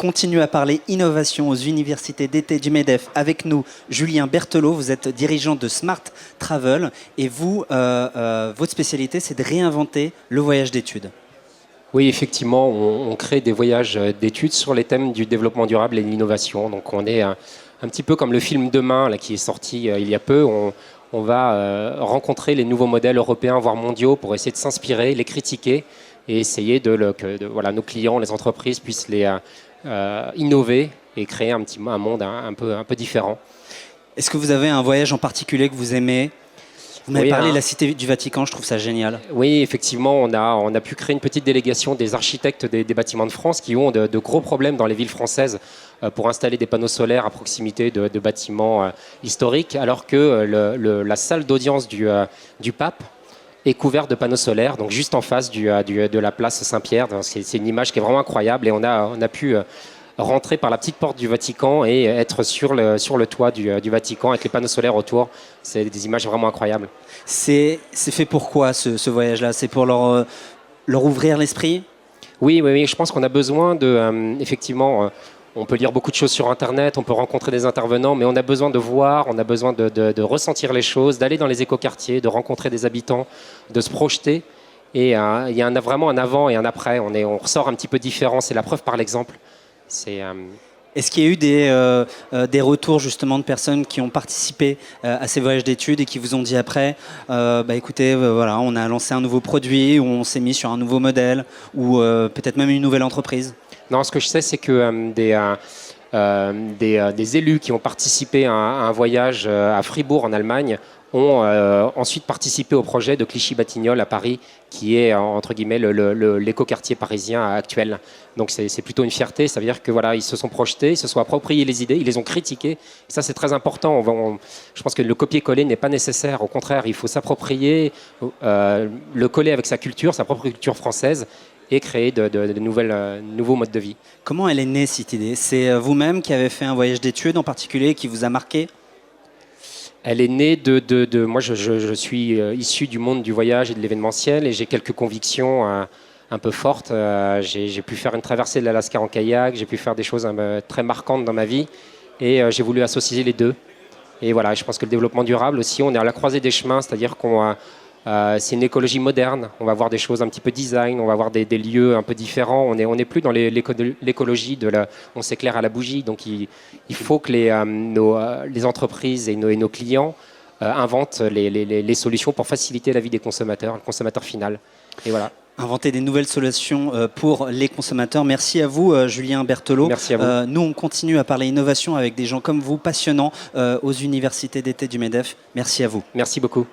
continue à parler innovation aux universités d'été du MEDEF. Avec nous, Julien Berthelot, vous êtes dirigeant de Smart Travel et vous, votre spécialité, c'est de réinventer le voyage d'études. Oui, effectivement, on crée des voyages d'études sur les thèmes du développement durable et de l'innovation. Donc on est un petit peu comme le film Demain là, qui est sorti il y a peu. On va rencontrer les nouveaux modèles européens, voire mondiaux, pour essayer de s'inspirer, les critiquer et essayer que voilà, nos clients, les entreprises puissent les innover et créer un monde un peu différent. Est-ce que vous avez un voyage en particulier que vous aimez ? Vous m'avez parlé de la Cité du Vatican, je trouve ça génial. Oui, effectivement, on a pu créer une petite délégation des architectes des bâtiments de France qui ont de gros problèmes dans les villes françaises pour installer des panneaux solaires à proximité de bâtiments historiques, alors que la salle d'audience du pape est couverte de panneaux solaires, donc juste en face de la place Saint-Pierre. C'est une image qui est vraiment incroyable et on a pu rentrer par la petite porte du Vatican et être sur le toit du Vatican avec les panneaux solaires autour. C'est des images vraiment incroyables. C'est fait pour quoi ce voyage-là ? C'est pour leur ouvrir l'esprit ? Oui, je pense qu'on a besoin effectivement, on peut lire beaucoup de choses sur Internet, on peut rencontrer des intervenants, mais on a besoin de voir, on a besoin de ressentir les choses, d'aller dans les écoquartiers, de rencontrer des habitants, de se projeter. Et il y a vraiment un avant et un après. On ressort un petit peu différent, c'est la preuve par l'exemple. Est-ce qu'il y a eu des retours justement de personnes qui ont participé à ces voyages d'études et qui vous ont dit après, écoutez, voilà, on a lancé un nouveau produit, ou on s'est mis sur un nouveau modèle, ou peut-être même une nouvelle entreprise ? Non, ce que je sais, c'est que des élus qui ont participé à un voyage à Fribourg en Allemagne ont ensuite participé au projet de Clichy-Batignolles à Paris, qui est entre guillemets l'écoquartier parisien actuel. Donc c'est plutôt une fierté, ça veut dire que voilà, ils se sont projetés, ils se sont appropriés les idées, ils les ont critiquées. Et ça c'est très important. Je pense que le copier-coller n'est pas nécessaire. Au contraire, il faut s'approprier, le coller avec sa culture, sa propre culture française, et créer de nouveaux modes de vie. Comment elle est née cette idée ? C'est vous-même qui avez fait un voyage d'études en particulier qui vous a marqué ? Elle est née de moi, je suis issu du monde du voyage et de l'événementiel et j'ai quelques convictions un peu fortes. J'ai pu faire une traversée de l'Alaska en kayak, j'ai pu faire des choses très marquantes dans ma vie et j'ai voulu associer les deux. Et voilà, je pense que le développement durable aussi, on est à la croisée des chemins, c'est-à-dire c'est une écologie moderne. On va voir des choses un petit peu design, on va voir des lieux un peu différents. On n'est plus dans l'écologie on s'éclaire à la bougie. Donc il faut que les entreprises et nos clients inventent les solutions pour faciliter la vie des consommateurs, le consommateur final. Et voilà. Inventer des nouvelles solutions pour les consommateurs. Merci à vous, Julien Berthelot. Merci à vous. Nous, on continue à parler innovation avec des gens comme vous, passionnants, aux universités d'été du MEDEF. Merci à vous. Merci beaucoup.